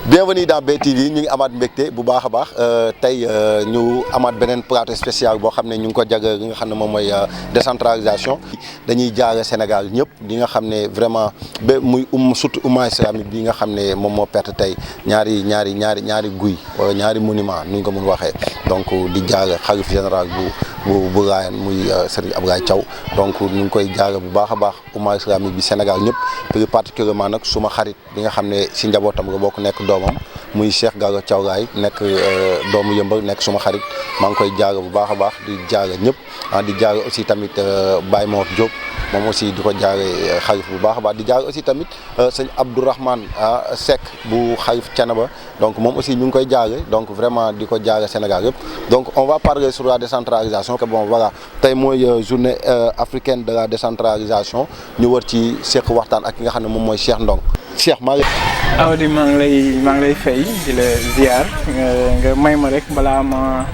bienvenue dans BTV ñu ngi amaat mbégte bu baax a baax tey ñu amaat beneen plateau spécial boo xam ne ñu ngi ko jagleel li nga xam ne moom mooy décentralisation. dañuy jaare Sénégal ñëpp ñi nga xam ne vraiment ba muy surtout umma islamique bi nga xam ne moom moo perte tey ñaari guy wala ñaari monument ni ñu ko mun waxee donc di jaare xalif général bu Laayeen muy Serigne Ablaye Thiaw donc ñu ngi koy jaare bu baax a baax umma islamique bi Sénégal ñëpp plus particulièrement nag suma xarit bi nga xam ne si njabootam nga bokk nekk doomam muy Cheikh Gallo Thiaw Laye nekk doomu Yëmbal nekk suma xarit maa ngi koy jaare bu baax a baax di jaare ñëpp di jaare aussi tamit Baye Mor Diop moom aussi di ko jaare xalif bu baax a baax di jaare aussi tamit sëñ Abdourahmane Seck bu xalif Thiénaba donc moom aussi ñu ngi koy jaare donc vraiment di ko jaare Sénégal yëpp donc on va parler sur la décentralisation que bon voilà tey mooy journée africaine de la décentralisation ñu war ci seq waxtaan ak ki nga xam ne moom mooy Cheikh Ndong Cheikh maa ngi Awdi maa ngi lay fay di la ziar nga may ma rek balaa ma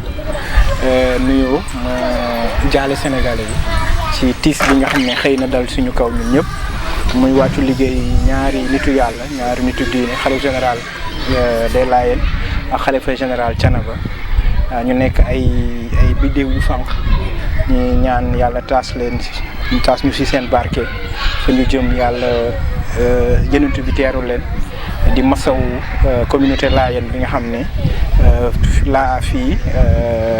nuyoo ma jaale Sénégalais yi ci tiis bi nga xam ne xëy na dal suñu kaw ñun ñëpp muy wàccu liggéey ñaari nitu yàlla ñaari nitu diine xalifa général des Layènes ak xalifa général Thiénaba ñu nekk ay biddéew yu fànq ñu ñaan yàlla taas ñu si seen barke fa ñu jëm yàlla yenentu bi teeru leen di masawu communauté Layène bi nga xam ne fii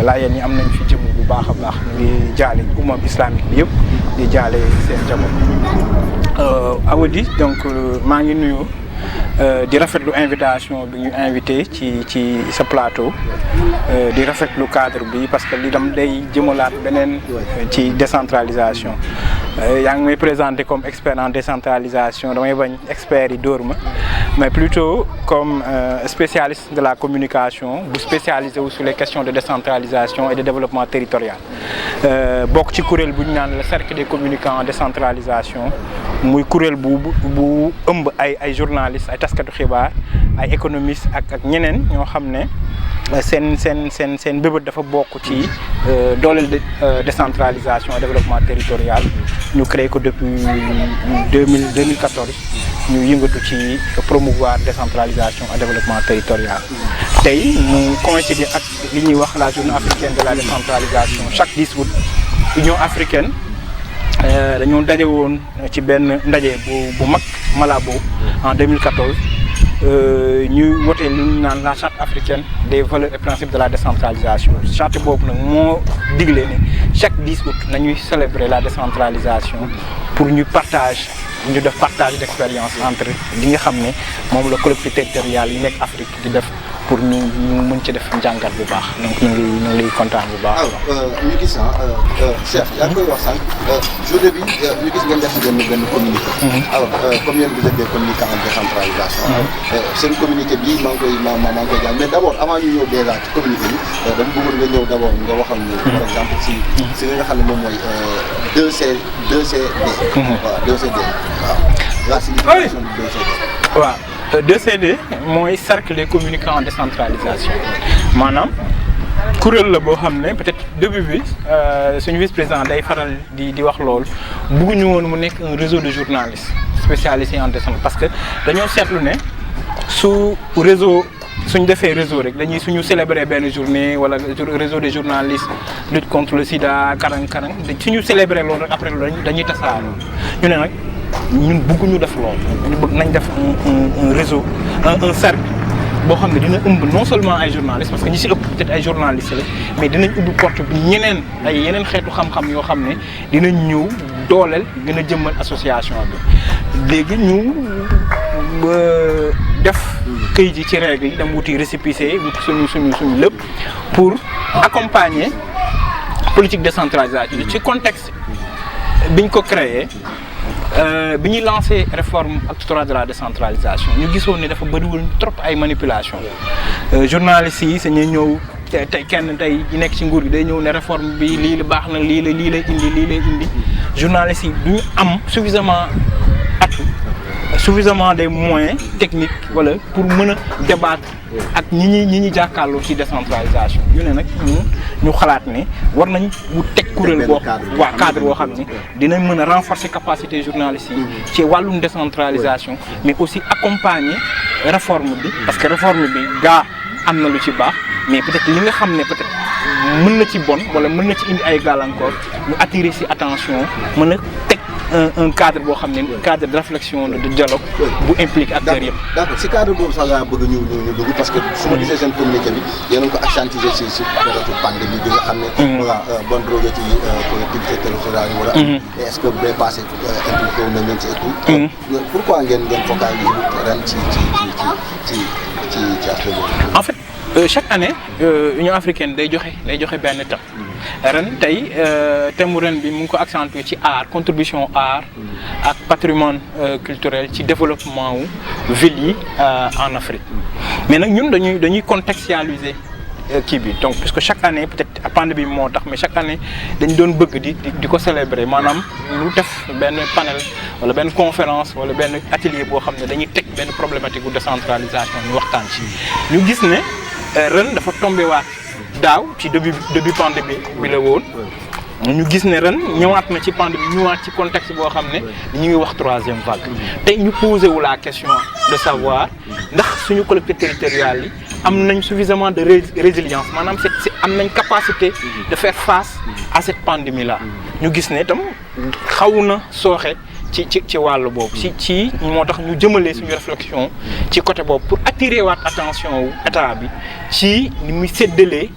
Layène yi am nañ fi jëm bu baax a baax ñu ngi jaale umma islamique bi yëpp di jaale seen jamono. Awadi donc maa ngi nuyu di rafetlu invitation bi ñu invité ci sa plateau di rafetlu cadre bi parce que li dam day jëmalaat beneen ci décentralisation. yaa ngi may présenté comme expert en décentralisation damay bañ expert yi dóor ma mais plutôt comme spécialiste de la communication bu spécialisé wu sur les questions de décentralisation et de développement territorial bokk ci kuréel bu ñu naan le cercle des communicants en décentralisation muy kuréel bu ëmb ay journalistes ay taskatu xibaar ay économistes ak ñeneen ñoo xam ne seen bébét dafa bokk ci dooleel décentralisation et développement territorial ñu créé ko depuis 2014 ñu yëngatu ci promouvoir décentralisation et développement territorial. tey mu coïncider ak li ñuy wax la journée africaine de la décentralisation chaque 10 août Union africaine dañoo daje woon ci benn ndaje bu mag Malabo en 2014. ñuy wote lu ñu naan la charte africaine des valeurs et principes de la décentralisation charte boobu nag moo digle ne chaque 10 août nañuy célébrer la décentralisation pour ñu def partage d'expérience entre li nga xam ne moom la collectivité territoriale yi nekk Afrique di def pour ñu mën ci def njàngat bu baax donc ñu ngi kontaan bu baax. alors ñu gis Cheikh yaa ngi koy wax sànq journée bi ñu gis ngeen def benn communiqué. alors comme yéen vous êtes des communicants en décentralisation. seen communiqué bi maa ngi koy jàll mais d' abord avant ñu ñëw déjà ci communiqué bi dama bëggoon nga ñëw d' abord nga waxal ñu. par exemple si li nga xam ne moom mooy 2CD. waaw 2CD waaw. la signification du 2CD. waaw 2CD mooy cercle des communicants en décentralisation maanaam kuréel la boo xam ne peut-être début bi suñu vice-président day faral di wax loolu bëgguñu woon mu nekk un réseau de journalistes spécialisés en décentralisation parce que dañoo seetlu ne suñ defee réseau rek suñu célébrer benn journée wala réseau des journalistes lutte contre le sida karang suñu célébrer loolu rek après loolu dañuy tasaaroo ñu ne nag ñun bëgguñu def loolu nañ def un réseau un cercle boo xam ne dina ëmb non seulement ay journalistes parce que ñi ci ëpp peut-être ay journalistes la mais dinañ ubbi porte bi yeneen xeetu xam-xam yoo xam ne dinañ ñëw dooleel gën a jëmmal association bi léegi ñu def këyit yi ci règle yi dem wuti récépissé wuti suñu lépp pour accompagner politique décentralisation ci contexte biñ ko créé bi ñuy lancé réforme acte de la décentralisation ñu gisoon ne dafa bëriwul trop ay manipulation journalistes yi sañuy ñëw tey kenn tey ñu nekk ci nguur gi day ñëw ne réforme bi lii la baax na lii lay indi journalistes yi du ñu am suffisamment atu suffisamment des moyens techniques wala pour mën a débattre ak ñi ñi jàkkaarloo ci décentralisation ñu ne nag ñu xalaat ne war nañ bu teg kuréel boo waa cadre boo xam ne dinañ mën a renforcer capacité journalistes yi ci wàllum décentralisation mais aussi accompagner réforme bi parce que réforme bi gaa am na lu ci baax mais peut-être li nga xam ne peut-être mën na ci bon wala mën na ci indi ay gàllankoor ñu attirer ci attention mën a teg un cadre boo xam ne cadre de réflexion de dialogue bu implique acteurs yëpp. d'accord si cadre boobu sax laa bëgg ñu dugg parce que su ma gisee seen communiqué bi yéen a ngi ko accentuer ci période pandémie bi nga xam ne. voilà bonne drogue ci collectivité territoriale yi war a am. et est-ce que bee passé impliqué wu nañ leen ci et tout. pourquoi ngeen focaliser ren ci aspect boobu. En fait chaque année Union africaine day joxe benn thème. ren tey thème ren bi mu ngi ko accentuer ci art contribution art ak patrimoine culturel ci développement wu ville yi en Afrique mais nag ñun dañuy contextualiser kii bi donc puisque chaque année peut-être pandémie bi moo tax mais chaque année dañ doon bëgg di ko célébrer maanaam lu def benn panel wala benn conférence wala benn atelier boo xam ne dañuy teg benn problématique bu décentralisation ñu waxtaan ci ñu gis ne ren dafa tombé waat daaw ci début pandémie bi la woon ñu gis ne ren ñëwaat na ci pandémie ñëwaat ci contexte boo xam ne ñu ngi wax troisième vague tey ñu posé wu la question de savoir ndax suñu collectivités territoriales yi am nañ suffisamment de résilience maanaam c'est am nañ capacité de faire face à cette pandémie là ñu gis ne itam xaw na sooxe ci wàllu boobu ci moo tax ñu jëmalee suñu réflexion ci côté boobu pour attirer waat attention wu état bi ci ni muy séddalee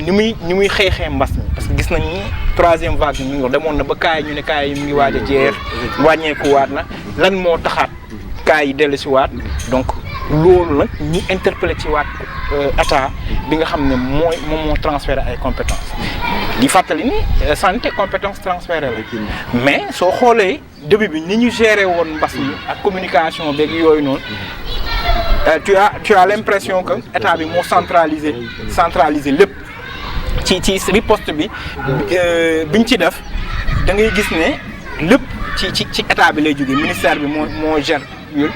ni muy xeexee mbas mi parce que gis nañ ni troisième vague mi ngi demoon na ba cas yi ñu ne cas yi mu ngi waaj a jeex wàññeeku waat na lan moo taxaat cas yi dellu si waat donc loolu nag ñu interpellé ci waat état bi nga xam ne moom moo transféré ay compétences di fàttali ni santé compétence transféré la mais soo xoolee début bi ni ñu géré woon mbas mi ak communication beeg yooyu noonu tu as l'impression que état bi moo centralisé lépp ci riposte bi biñ ci def da ngay gis ne lépp ci état bi lay jógee ministère bi moo gère ñu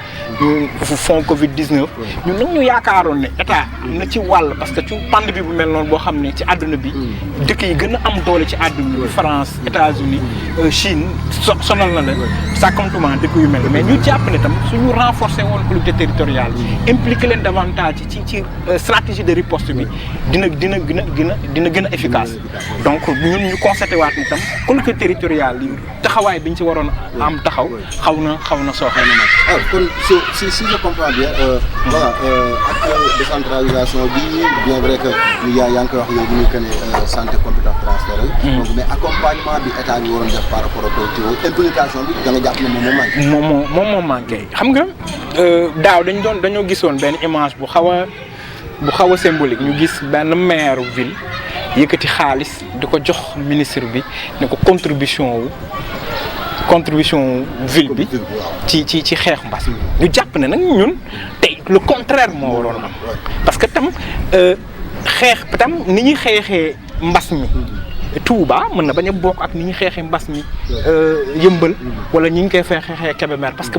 fond Covid 19 ñun nag ñu yaakaaroon ne état am na ci wàll parce que ci pandémie bu mel noonu boo xam ne ci àdduna bi dëkk yi gën a am doole ci àdduna bi France États-Unis Chine sonal na la sàkkamtuma dëkk yu mel mais ñu jàpp ne tam suñu renforcer woon collectivité territoriale impliquer leen davantage ci stratégie de riposte bi dina gën a efficace donc ñun ñu constaté waat ni tam collectivité territoriale yi taxawaay bi ñu ci waroon am taxaw xaw na sooxee na nag. kon si je comprends bien voilà ak décentralisation bi bien vrai que yaa ngi koy wax léegi ñu que ne santé compétence transférée donc mais accompagnement bi état bi waroon def par rapport ak collectivité implication bi da nga jàpp ne moom moo manqué xam nga daaw dañoo gisoon benn image bu xaw a symbolique ñu gis benn maire ville yëkkati xaalis di ko jox ministre bi ne ko contribution ville bi ci xeex mbas mi ñu jàpp ne nag ñun tey le contraire moo waroon am parce que tam xeex tam ni ñuy xeexee mbas mi Touba mën na bañ a bokk ak ni ñuy xeexee mbas mi Yëmbal wala ñi ngi koy xeexee Kébémer parce que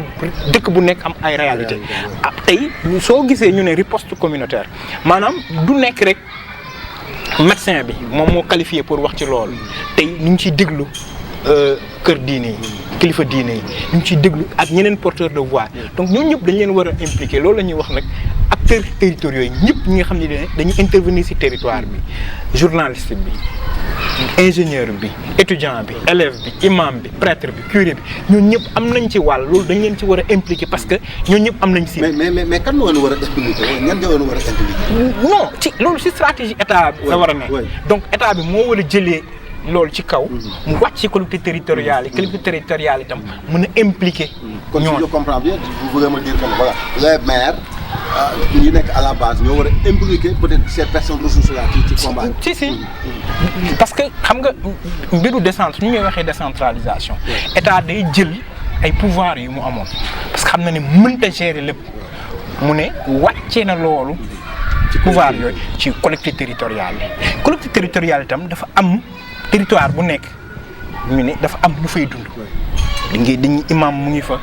dëkk bu nekk am ay réalité tey soo gisee ñu ne riposte communautaire maanaam du nekk rek médecin bi moom moo qualifié pour wax ci loolu tey ñu ngi ciy déglu kër diine yi kilifa diine yi ñu ngi ciy déglu ak ñeneen porteurs de voix donc ñooñu ñëpp dañ leen war a impliquer loolu la ñuy wax nag acteurs territoriaux yi ñëpp ñi nga xam ne dañuy intervenir ci territoire bi journaliste bi ingénieur bi étudiant bi élève bi imam bi prêtre bi curé bi ñooñu ñëpp am nañ ci wàll loolu dañ leen ci war a impliquer parce que ñooñu ñëpp am nañ ci. mais kan moo war a impliquer ñan nga war a impliquer. non ci loolu ci stratégie état bi la war a nekk donc état bi moo war a jëlee. loolu ci kaw mu wàcc ci collectivités territoriales yi collectivités territoriales itam mën a impliquer. kon si je comprends bien vous voulez me dire que voilà les maires ñi nekk à la base ñoo war a impliquer peut-être ces personnes ressources là ci combat. si parce que xam nga mbiru ñu ñuy waxee décentralisation état day jël ay pouvoirs yu mu amoon parce que xam na ne mënta gérer lépp mu ne wàccee na loolu ci pouvoir yooyu ci collectivités territoriales yi collectivités territoriales itam dafa am. territoire bu nekk ñu ne dafa am lu fay dund dañuy imam mu ngi fa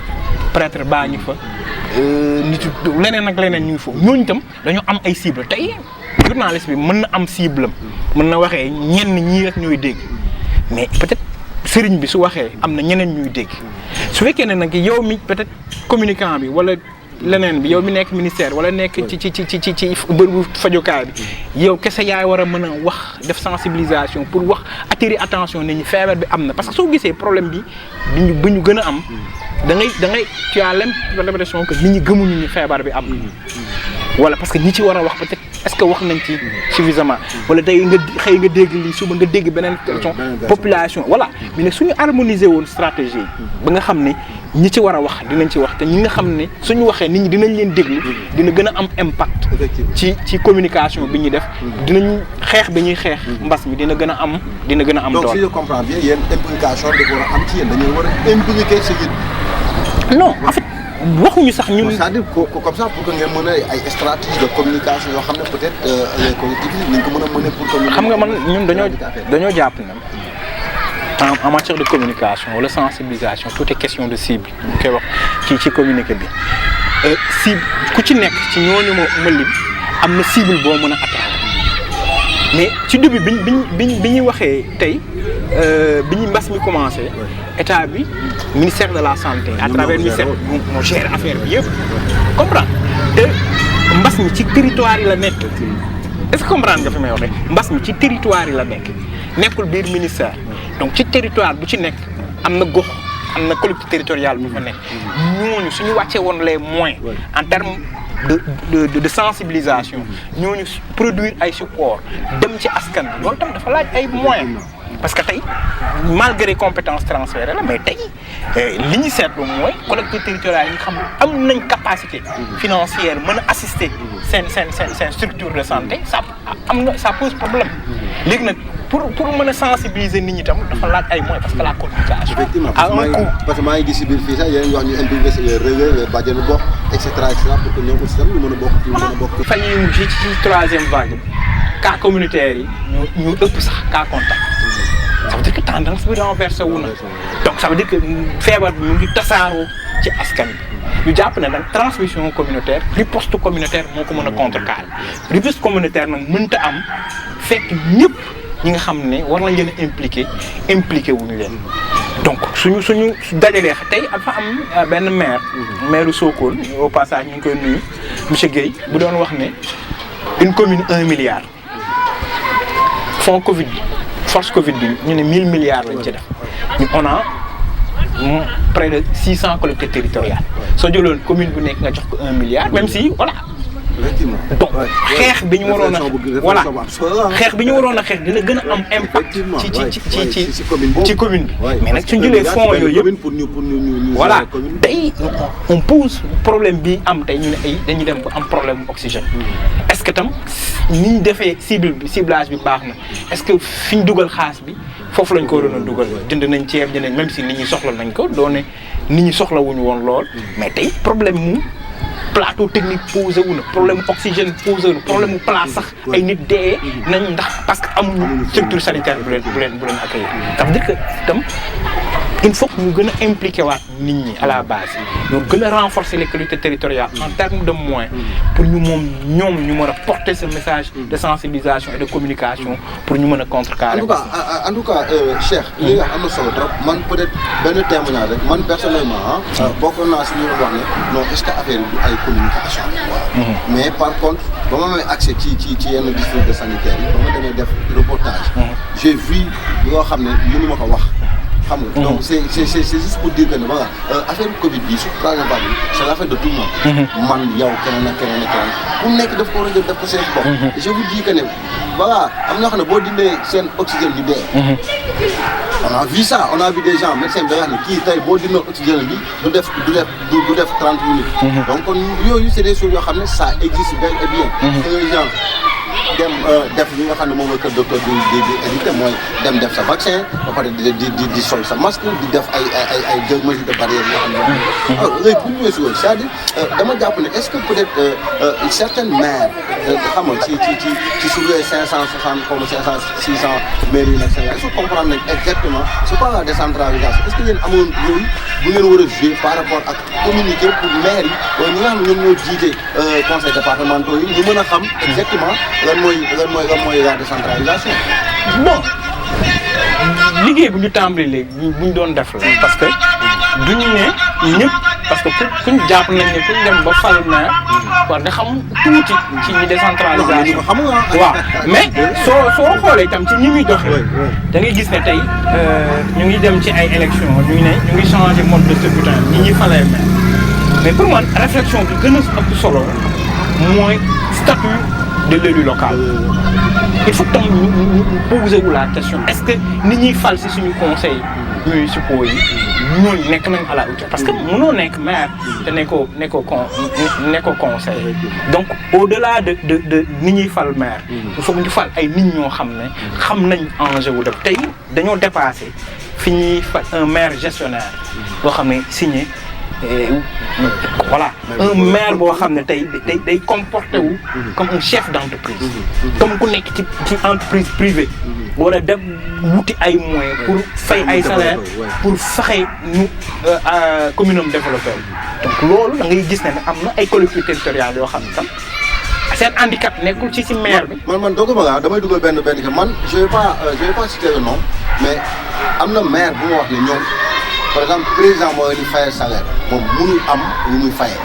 prêtre baa ngi fa nit leneen ak leneen ñu ngi fa ñooñu itam dañoo am ay cible tey journaliste bi mën na am cible am mën na waxee ñenn ñii rek ñooy dégg mais peut-être sëriñ bi su waxee am na ñeneen ñuy dégg su fekkee ne nag yow mi peut-être communicant bi wala leneen bi yow mi nekk ministère wala nekk ci bërëbu fajukaay bi yow kese yaay war a mën a wax def sensibilisation pour wax attirer attention nit ñi feebar bi am na parce que soo gisee problème bi bu ñu gën a am da ngay tu as l'impression que nit ñi gëmuñu ni feebar bi am na wala parce que ñi ci war a wax peut-être est-ce que wax nañ ci suffisamment wala tey nga xëy nga dégg lii suba nga dégg beneen question population voilà mais nag suñu harmoniser woon stratégie ba nga xam ne ñi ci war a wax dinañ ci wax te ñi nga xam ne suñu waxee nit ñi dinañ leen déglu dina gën a am impact ci communication bi ñuy def dinañ xeex bi ñuy xeex mbas mi dina gën a am doole. donc si je comprends bien yéen implication bi war a am ci yéen dañoo war a impliquer ci yéen. non en fait waxuñu sax ñun. c'est-à-dire comme ça pour que ngeen mën a ay stratégie de communication yoo xam ne peut-être les collectivités nañ ko mën a mener pour que. xam nga man ñun dañoo jàpp ne en matière de communication wala sensibilisation tout est question de cible ñu koy wax ci communiqué bi cible ku ci nekk ci ñooñu ma lim am na cible boo mën a atteindre mais ci début bi ñuy waxee tey bi ñu mbas mi commencé état bi ministère de la santé à travers ministère moo gère affaire bi yëpp comprendre te mbas mi ci territoire yi la nekk est-ce que comprendre nga fi may waxee mbas mi ci territoire yi la nekk nekkul biir ministère donc ci territoire bu ci nekk am na gox am na collectivité territoriale bu fa nekk ñooñu suñu wàccee woon les moyens en termes de sensibilisation ñooñu produire ay support dem ci askan bi loolu tam dafa laaj ay moyens parce que tey malgré compétence transférée la mais tey li ñu seetlu mooy collectivité territoriale yi nga xam ne am nañ capacité financière mën a assister seen structure de santé ça pose problème léegi nag pour mën a sensibiliser nit ñi tam dafa laaj ay moyens parce que la communication. effectivement a un coût parce que maa ngi gis si biir fii sax yéen wax ñu impliqué si relais bàjjenu gox et cetera pour que ñoom aussi tam ñu mën a bokk fan yii mu ci troisième vague cas communautaire yi ñu ëpp sax cas contact. ça veut dire que tendance bi renversé wu na donc ça veut dire que feebar bi mu ngi tasaaroo ci askan bi ñu jàpp ne nag transmission communautaire riposte communautaire moo ko mën a contrecarrer riposte communautaire nag mënta am fekk ñëpp ñi nga xam ne war nañ leen a impliqué wuñu leen donc suñu dajalee tey dafa am benn maire Sokone au passage ñu ngi koy nuyu monsieur Guèye bu doon wax ne une commune 1 milliard fonds Covid bi force Covid bi ñu ne 1000 milliards lañ ci def ñu on a près de 600 collectivités territoriales soo jëloon commune bu nekk nga jox ko 1 milliard même si voilà. effectivement donc xeex bi ñu waroon a voilà xeex bi ñu waroon a xeex dina gën a am impact ci commune bi mais nag suñ jëlee fonds yooyu yëpp voilà tey on pose problème bi am tey ñu ne ay dañuy dem ba am problème oxygène est-ce que tam ni ñu defee ciblage bi baax na est-ce que fi ñu dugal xaas bi foofu lañ ko waroon a dugal jënd nañ ceeb jënd nañ même si nit ñi soxla nañ ko doone nit ñi soxla wuñu woon lool mais tey problème mu plateau technique posé wu na problème oxygène posé wu na problème mu place sax ay nit dee nañ ndax parce que amuñu structure sanitaire bu leen accueillir ça veut dire que tam il faut que ñu gën a impliqué waat nit ñi à la base ñu gën a renforcer les collectivités territoriales en termes de moyens pour ñu ñoom ñu mën a porter ce message de sensibilisation et de communication pour ñu mën a contrecarrer. en tout cas Cheikh. li nga am na solo trop man peut-être benn témoignage rek man personnellement bokkoon naa si ñu wax ne non est-ce que affaire bi ay communication mais par contre ba ma may accès ci yenn district sanitaire yi ba ma demee def reportage. j'ai vu yoo xam ne mënu ma ko wax. xam nga donc c'est juste pour dire que ne voilà affaire Covid bi su troisième vague bi c'est l'affaire de tout le monde. man yow keneen ak keneen ku nekk daf ko war a jël def ko seen bopp. je vous dis que ne voilà am na xam ne boo dindee seen oxygène bi dee. on a vu ça on a vu des gens médecins bi da nga xam ne kii tey boo dindee oxygène bi du def 30 minutes. donc kon yooyu c'est des choses yoo xam ne ça existe bel et bien. les gens dem def li nga xam ne moom la kër docteur di éviter mooy dem def sa vaccin ba pare di sol sa masque di def ay deux mesures de barrière yoo xam ne léegi bu ñu weesu woon c'est-à-dire dama jàpp ne est-ce que peut-être certaines maires xam nga ci sur les 560 comme 500 600 maires yi nag Sénégal est-ce que comprendre nañ exactement c'est quoi la décentralisation est-ce que yéen amoon rôle bu ngeen war a jouer par rapport ak communiquer pour maires yi wala ñi nga xam ne ñoom ñoo jiite conseil départementaux yi ñu mën a xam exactement lan mooy la décentralisation. bon liggéey bu ñu tàmbali léegi bu ñu doon def la parce que duñu ne ñëpp parce que kuñ jàpp nañ ne kuñ dem ba fal maire war nga xam tuuti ci ñi décentralisation waaw mais soo xoolee itam ci ñi muy doxee da ngay gis ne tey ñu ngi dem ci ay élections ñu ngi changer mode de scrutin ñi ñuy falee maire mais pour man réflexion bi gën a ëpp solo mooy statut de l'élu local il faut tam ñu poser wu la question est-ce que nit ñuy fal si suñu conseil municipaux yi ñooñu nekk nañ à la hauteur parce que mënoo nekk maire te nekkoo conseil donc au-delà de nit ñuy fal maire il faut ñu fal ay nit ñoo xam ne xam nañ enjeu wu def tey dañoo dépassé fi ñuy fal un maire gestionnaire boo xam ne signé voilà un maire boo xam ne tey day comporté wu comme un chef d'entreprise comme ku nekk ci entreprise privée war a dem wuti ay moyens pour fay ay salaire pour fexe ñu commune am développé donc loolu da ngay gis ne am na ay collectivités territoriales yoo xam ne tam seen handicap nekkul ci maire bi. man dooguma la damay dugal benn que man je vais pas citer le nom mais am na maire bu ma wax ne ñoom par exemple président mooy di fayal salaire moom mënul am lu muy fayee.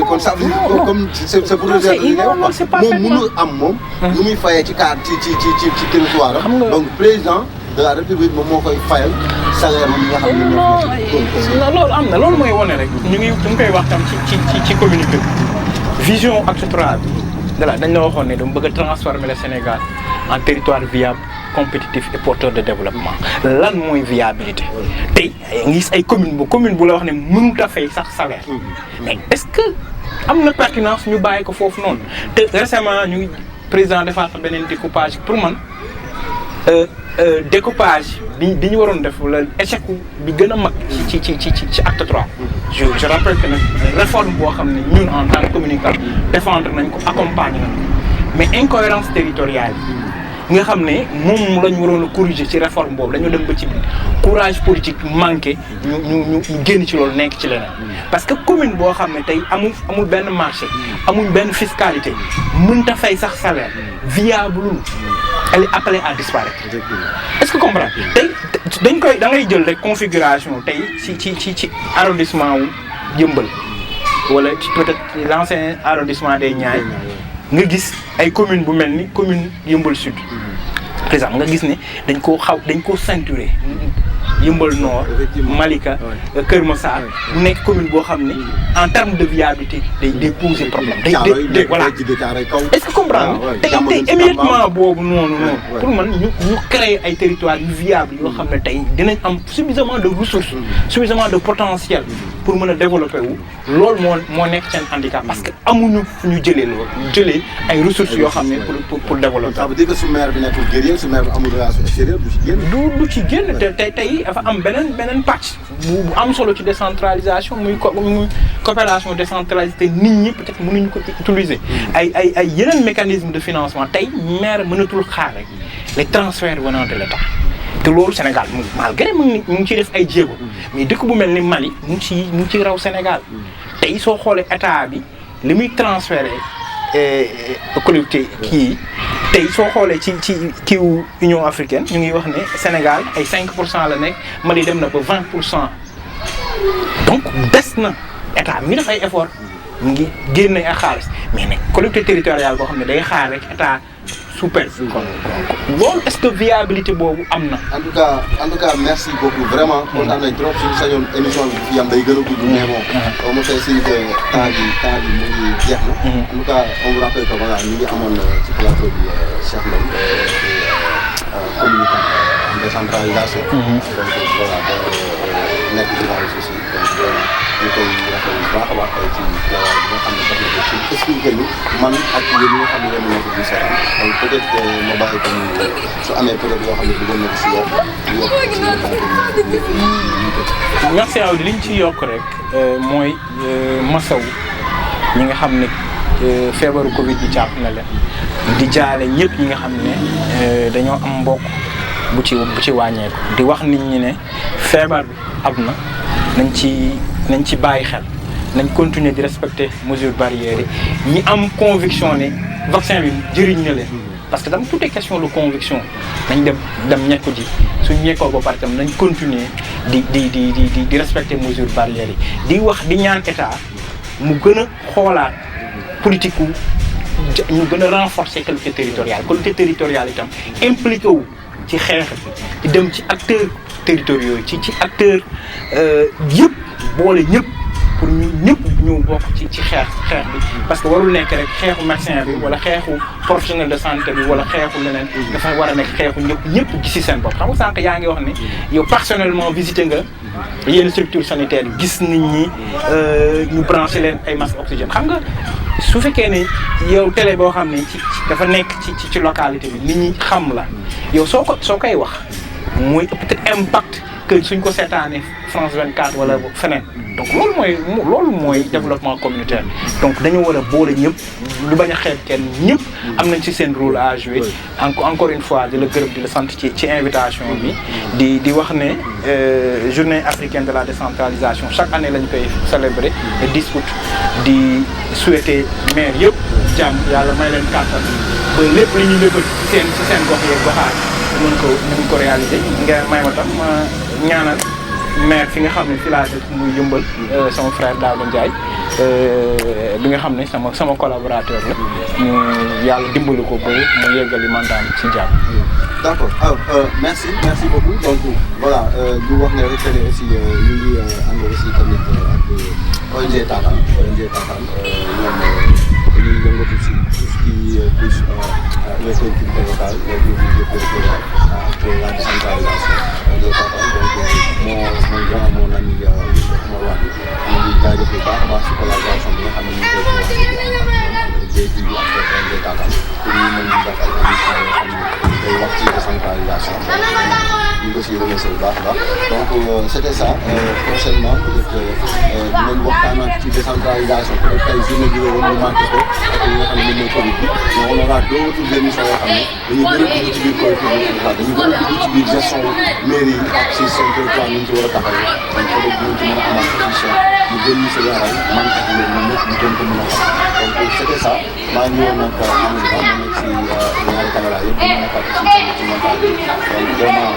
kon ça veut dire comme c'est pour le moom mënul am moom. lu muy fayee ci cadre ci territoire donc président de la république moom moo koy fayal salaire moom nga xam ne ñoo loolu am na loolu mooy wane rek ñu ngi koy wax tam ci communiqué vision acte 3 bi voilà dañ la waxoon ne dama bëgg a transformer le Sénégal en territoire viable compétitif et porteur de développement lan mooy viabilité tey ngi gis ay commune bu la wax ne mënut a fay sax salaire mais est-ce que am na pertinence ñu bàyyi ko foofu noonu te récemment ñu ngi président defaat beneen découpage pour man découpage bi ñu waroon def la échec bi gën a mag ci acte 3 je rappelle que nag réforme boo xam ne ñun en tant que communicateur défendre nañ ko accompagner nañ ko mais incohérence territoriale nga xam ne moom lañ waroon a corriger ci réforme boobu dañoo dem ba ci biir courage politique manqué ñu génn ci loolu nekk ci leneen parce que commune boo xam ne tey amul benn marché amul benn fiscalité mënta fay sax salaire viable elle est appelée à disparaître est-ce que comprendre tey da ngay jël rek configuration tey ci arrondissement wu Yeumbeul wala peut-être l'ancien arrondissement des Niayes nga gis ay commune bu mel ni commune Yeumbeul Sud par exemple nga gis ne dañ koo ceinturé Yeumbeul Nord Malika Kër Massar mu nekk commune boo xam ne en termes de viabilité day poser problème day voilà est-ce que comprendre tey émiettement boobu noonu pour man ñu créer ay territoires yu viables yoo xam ne tey dinañ am suffisamment de ressources suffisamment de potentiel pour mën a développer wu loolu moo nekk seen handicap parce que amuñu fu ñu jëlee ay ressources yoo xam ne pour développer. Ça veut dire que su maire bi nekkul guerrier su maire bi amul relation extérieure du ci génn. du ci génn te tey dafa am beneen pàcc bu am solo ci décentralisation muy coopération décentralisée nit ñi peut-être mënuñu ko utiliser. ay yeneen mécanisme de financement tey maire mënatul xaar rek les transferts venant de l'État. te loolu Sénégal malgré mu ngi ciy def ay jéego mais dëkk bu mel ni Mali mu ngi ciy raw Sénégal tey soo xoolee état bi li muy transféré collectivité kii tey soo xoolee ci kiiwu Union africaine ñu ngi wax ne Sénégal ay 5% la nekk Mali dem na ba 20% donc des na état mi ngi def ay effort mu ngi génne ay xaalis mais nag collectivité territoriale boo xam ne day xaar rek état super kon loolu est-ce que viabilité boobu am na. en tout cas merci beaucoup vraiment. kontaan nañ trop suñu sañoon émission bi fi am day gën a gudd. mais bon on me fait signe que temps bi mu ngi jeex na. en tout cas on vous rappelle que voilà ñu ngi amoon ci plateau bi Cheikh Ndong communicant. décentralisation. donc voilà nekk ci wàllu aussi ñu koy rafetlu bu baax a baax tey ci teewaay bi nga xam ne def na ko ci expliqué ñu man ak yéen ñi nga xam ne yéen ñoo ko gis donc peut-être ma bàyyi ko su amee peut-être yoo xam ne bëggoon na ko si yokk merci Awdi li ñu ci yokk rek mooy masaw ñi nga xam ne feebaru Covid bi jàpp na leen di jaale ñëpp ñi nga xam ne dañoo am mbokk bu ci wàññeeku di wax nit ñi ne feebar bi am na nañ ci bàyyi xel nañ continuer di respecter mesures barrières yi ñi am conviction ne vaccin bi jëriñ na leen parce que tam tout est question de conviction nañ dem ñekku ji suñ ñekkoo ba pare tam nañ continuer di respecter mesures barrières yi di wax di ñaan état mu gën a xoolaat politique ñu gën a renforcer collectivité territoriale itam impliqué wu ci xeex di dem ci acteurs territoriaux ci acteurs yëpp boole ñëpp pour ñëpp ñu bokk ci xeex bi parce que warul nekk rek xeexu médecin bi wala xeexu professionnel de santé bi wala xeexu leneen dafa war a nekk xeexu ñëpp gis ci seen bopp xam nga sànq yaa ngi wax ne yow personnellement visité nga yenn structure sanitaire gis nit ñi ñu branché leen ay masque oxygène xam nga su fekkee ne yow télé boo xam ne dafa nekk ci localité bi nit ñi xam la yow soo koy wax mooy peut-être impact que suñ ko seetaanee France 24 wala feneen donc loolu mooy développement communautaire donc dañu war a boole ñëpp lu bañ a xeeb kenn ñëpp am nañ ci seen rôle à jouer encore une fois di la gërëm di la sant ci invitation bi di wax ne journée africaine de la décentralisation chaque année lañ koy célébrer et discute di souhaiter maire yëpp jàmm yàlla may leen kàttan ba lépp li ñu lébal ci seen gox yeeg goxaat mën ko réaliser nga may ma tam ñaanal maire fi nga xam ne fi laa dëkk muy Yëmbal sama frère Daouda Ndiaye bi nga xam ne sama collaborateur la ñu yàlla dimbali ko ba mu yeggali mandaam ci jàmm. d'accord merci beaucoup donc voilà ñu wax ne rek aussi ñu ngi ànd aussi tamit ak ONG Tataan ñoom dañuy yëngatu si tout ce qui touche les collectivités locales les collectivités territoriales ak la décentralisation de Tataan donc mon ami Omar Wade ñu ngi jaajëf bu baax a baax si collaboration bi nga xam ne ñu ngi koy commencé di am ak DG ak ONG Tataan pour ñu mën ñu def ay émission yoo xam ne day wax ci décentralisation ñu ngi ko siy remercier bu baax a baax donc c'était ça prochainement peut-être dinañ waxtaan ak ci décentralisation peut-être tey journée bi woon ñu manqué ko ak li nga xam ne moom mooy Covid bi mais on aura d'autres émissions yoo xam ne dañu gën a dugg ci biir collectivité dañu gën a dugg ci biir gestion mairie yi ak si seen territoire ñu ci war a taxawee donc peut-être dinañ ci mën a amaat émission ñu gën ñu si leeral man ak yéen ñun ñëpp ñu gën ko mën a xam donc c'était ça maa ngi woon nag Amadou Ba ma nekk si ñaari caméra yëpp dina nekkaat aussi ci montage bi donc vraiment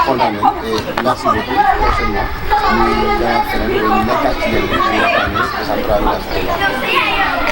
kontaan nañ et merci beaucoup prochainement ñu demaat feneen ñu nekkaat ci yéen ñu waxtaanee décentralisation